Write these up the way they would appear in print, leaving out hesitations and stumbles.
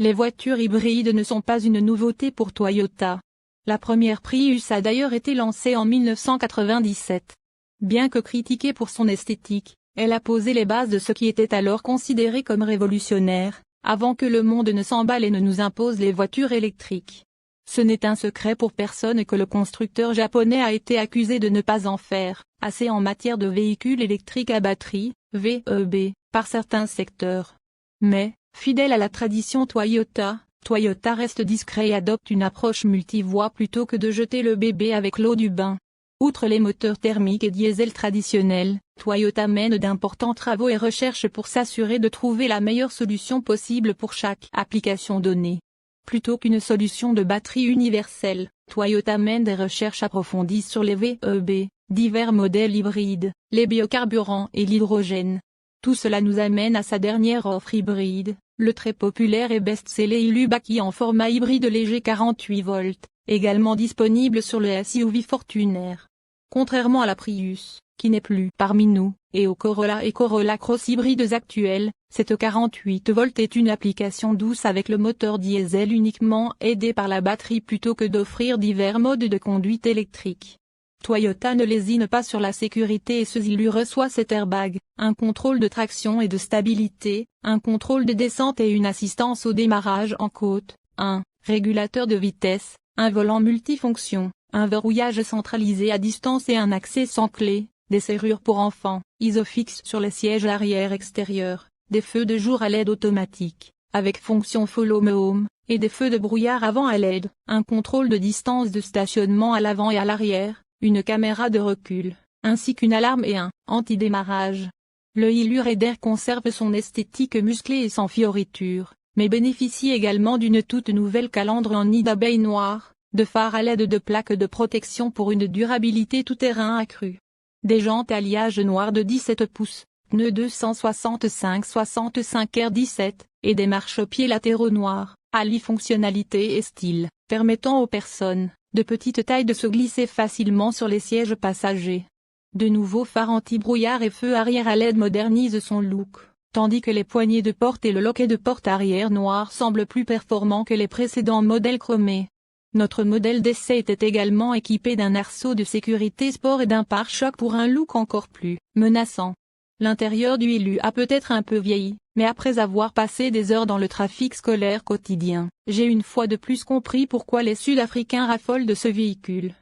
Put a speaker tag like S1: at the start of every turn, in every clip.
S1: Les voitures hybrides ne sont pas une nouveauté pour Toyota. La première Prius a d'ailleurs été lancée en 1997. Bien que critiquée pour son esthétique, elle a posé les bases de ce qui était alors considéré comme révolutionnaire, avant que le monde ne s'emballe et ne nous impose les voitures électriques. Ce n'est un secret pour personne que le constructeur japonais a été accusé de ne pas en faire assez en matière de véhicules électriques à batterie, VEB, par certains secteurs. Mais, fidèle à la tradition Toyota reste discret et adopte une approche multivoie plutôt que de jeter le bébé avec l'eau du bain. Outre les moteurs thermiques et diesel traditionnels, Toyota mène d'importants travaux et recherches pour s'assurer de trouver la meilleure solution possible pour chaque application donnée. Plutôt qu'une solution de batterie universelle, Toyota mène des recherches approfondies sur les VEB, divers modèles hybrides, les biocarburants et l'hydrogène. Tout cela nous amène à sa dernière offre hybride, le très populaire et best-seller Baki en format hybride léger 48 volts, également disponible sur le SUV Fortuner. Contrairement à la Prius, qui n'est plus parmi nous, et au Corolla et Corolla Cross hybrides actuels, cette 48 volts est une application douce avec le moteur diesel uniquement aidé par la batterie plutôt que d'offrir divers modes de conduite électrique. Toyota ne lésine pas sur la sécurité et ceci lui reçoit cet airbag, un contrôle de traction et de stabilité, un contrôle de descente et une assistance au démarrage en côte, un régulateur de vitesse, un volant multifonction, un verrouillage centralisé à distance et un accès sans clé, des serrures pour enfants, Isofix sur les sièges arrière extérieurs, des feux de jour à LED automatique, avec fonction Follow Me Home, et des feux de brouillard avant à LED, un contrôle de distance de stationnement à l'avant et à l'arrière, une caméra de recul, ainsi qu'une alarme et un anti-démarrage. Le Raider conserve son esthétique musclée et sans fioritures, mais bénéficie également d'une toute nouvelle calandre en nid d'abeille noire, de phares à LED de plaques de protection pour une durabilité tout-terrain accrue. Des jantes alliage noires de 17 pouces, pneus 265/65 R17, et des marchepieds latéraux noirs, allient fonctionnalité et style, permettant aux personnes de petite taille de se glisser facilement sur les sièges passagers. De nouveaux phares anti-brouillard et feux arrière à LED modernisent son look, tandis que les poignées de porte et le loquet de porte arrière noir semblent plus performants que les précédents modèles chromés. Notre modèle d'essai était également équipé d'un arceau de sécurité sport et d'un pare-choc pour un look encore plus menaçant. L'intérieur du Ilu a peut-être un peu vieilli, mais après avoir passé des heures dans le trafic scolaire quotidien, j'ai une fois de plus compris pourquoi les Sud-Africains raffolent de ce véhicule.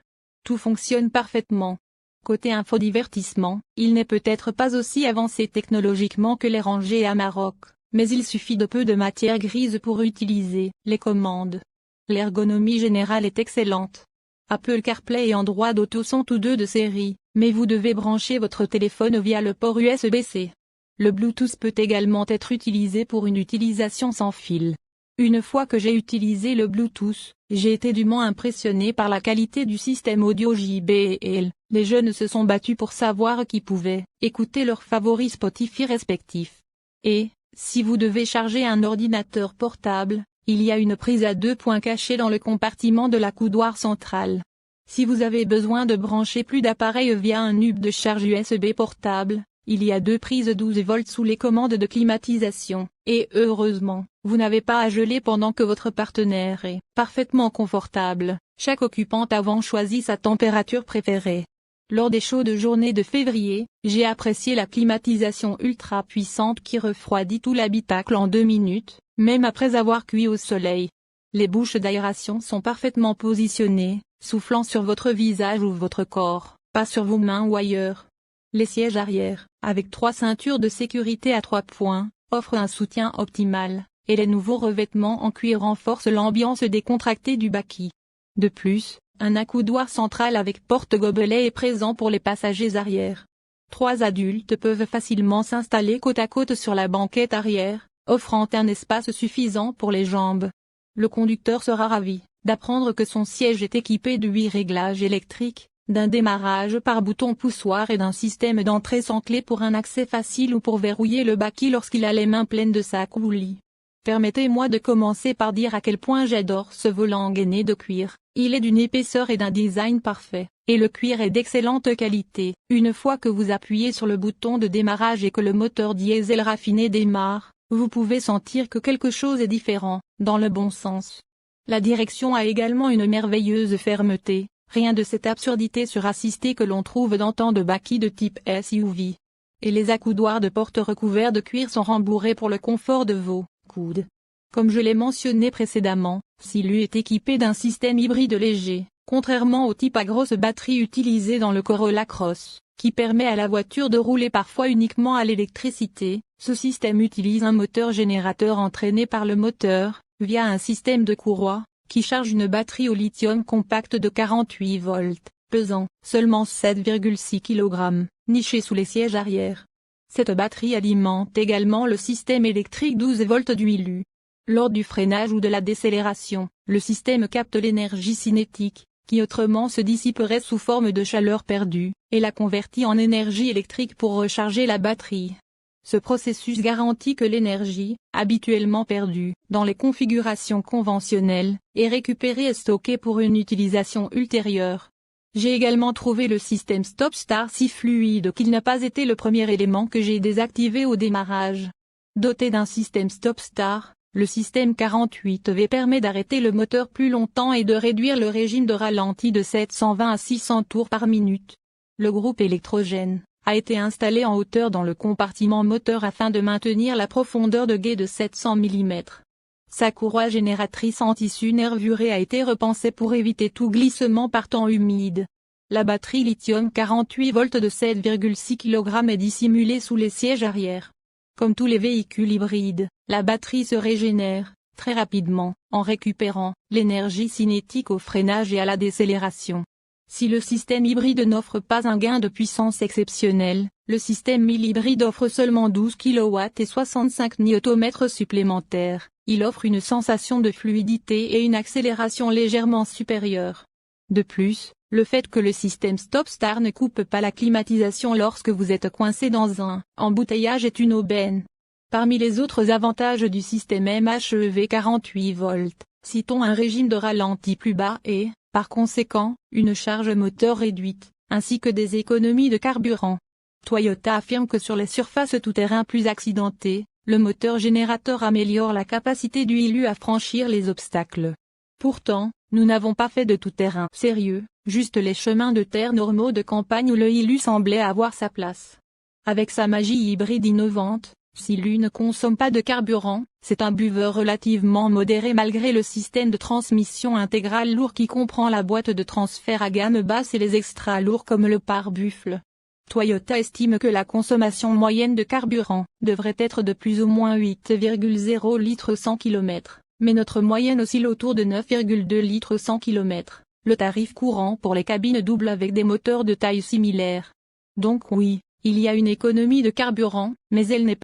S1: Tout fonctionne parfaitement. Côté infodivertissement, il n'est peut-être pas aussi avancé technologiquement que les rangées Amarok, mais il suffit de peu de matière grise pour utiliser les commandes. L'ergonomie générale est excellente. Apple CarPlay et Android Auto sont tous deux de série, mais vous devez brancher votre téléphone via le port USB-C. Le Bluetooth peut également être utilisé pour une utilisation sans fil. Une fois que j'ai utilisé le Bluetooth, j'ai été dûment impressionné par la qualité du système audio JBL. Les jeunes se sont battus pour savoir qui pouvait écouter leurs favoris Spotify respectifs. Et, si vous devez charger un ordinateur portable, il y a une prise à 2 points cachée dans le compartiment de la coudoir centrale. Si vous avez besoin de brancher plus d'appareils via un hub de charge USB portable, il y a 2 prises 12 volts sous les commandes de climatisation, et heureusement, vous n'avez pas à geler pendant que votre partenaire est parfaitement confortable. Chaque occupante avant choisit sa température préférée. Lors des chaudes journées de février, j'ai apprécié la climatisation ultra puissante qui refroidit tout l'habitacle en 2 minutes, même après avoir cuit au soleil. Les bouches d'aération sont parfaitement positionnées, soufflant sur votre visage ou votre corps, pas sur vos mains ou ailleurs. Les sièges arrière, avec 3 ceintures de sécurité à 3 points, offrent un soutien optimal, et les nouveaux revêtements en cuir renforcent l'ambiance décontractée du Baki. De plus, un accoudoir central avec porte-gobelet est présent pour les passagers arrière. 3 adultes peuvent facilement s'installer côte à côte sur la banquette arrière, offrant un espace suffisant pour les jambes. Le conducteur sera ravi d'apprendre que son siège est équipé de 8 réglages électriques, d'un démarrage par bouton poussoir et d'un système d'entrée sans clé pour un accès facile ou pour verrouiller le Baki lorsqu'il a les mains pleines de sacs ou lit. Permettez-moi de commencer par dire à quel point j'adore ce volant gainé de cuir. Il est d'une épaisseur et d'un design parfait, et le cuir est d'excellente qualité. Une fois que vous appuyez sur le bouton de démarrage et que le moteur diesel raffiné démarre, vous pouvez sentir que quelque chose est différent, dans le bon sens. La direction a également une merveilleuse fermeté, rien de cette absurdité surassistée que l'on trouve dans tant de bakis de type SUV. Et les accoudoirs de porte recouverts de cuir sont rembourrés pour le confort de vos coudes. Comme je l'ai mentionné précédemment, Silu est équipé d'un système hybride léger, contrairement au type à grosse batterie utilisé dans le Corolla Cross, qui permet à la voiture de rouler parfois uniquement à l'électricité. Ce système utilise un moteur générateur entraîné par le moteur, via un système de courroie, qui charge une batterie au lithium compacte de 48 volts, pesant seulement 7,6 kg, nichée sous les sièges arrière. Cette batterie alimente également le système électrique 12 volts du ILU. Lors du freinage ou de la décélération, le système capte l'énergie cinétique, qui autrement se dissiperait sous forme de chaleur perdue, et la convertit en énergie électrique pour recharger la batterie. Ce processus garantit que l'énergie, habituellement perdue, dans les configurations conventionnelles, est récupérée et stockée pour une utilisation ultérieure. J'ai également trouvé le système Stop-Start si fluide qu'il n'a pas été le premier élément que j'ai désactivé au démarrage. Doté d'un système Stop-Start, le système 48V permet d'arrêter le moteur plus longtemps et de réduire le régime de ralenti de 720 à 600 tours par minute. Le groupe électrogène a été installé en hauteur dans le compartiment moteur afin de maintenir la profondeur de guet de 700 mm. Sa courroie génératrice en tissu nervuré a été repensée pour éviter tout glissement par temps humide. La batterie lithium 48 volts de 7,6 kg est dissimulée sous les sièges arrière. Comme tous les véhicules hybrides, la batterie se régénère, très rapidement, en récupérant l'énergie cinétique au freinage et à la décélération. Si le système hybride n'offre pas un gain de puissance exceptionnel, le système hybride offre seulement 12 kW et 65 Nm supplémentaires. Il offre une sensation de fluidité et une accélération légèrement supérieure. De plus, le fait que le système Stop-Start ne coupe pas la climatisation lorsque vous êtes coincé dans un embouteillage est une aubaine. Parmi les autres avantages du système MHEV 48 volts, citons un régime de ralenti plus bas et, par conséquent, une charge moteur réduite, ainsi que des économies de carburant. Toyota affirme que sur les surfaces tout-terrain plus accidentées, le moteur générateur améliore la capacité du ILU à franchir les obstacles. Pourtant, nous n'avons pas fait de tout-terrain sérieux, juste les chemins de terre normaux de campagne où le ILU semblait avoir sa place. Avec sa magie hybride innovante, Silu ne consomme pas de carburant, c'est un buveur relativement modéré malgré le système de transmission intégrale lourd qui comprend la boîte de transfert à gamme basse et les extras lourds comme le pare-buffle. Toyota estime que la consommation moyenne de carburant devrait être de plus ou moins 8,0 litres 100 km, mais notre moyenne oscille autour de 9,2 litres 100 km, le tarif courant pour les cabines doubles avec des moteurs de taille similaire. Donc oui, il y a une économie de carburant, mais elle n'est pas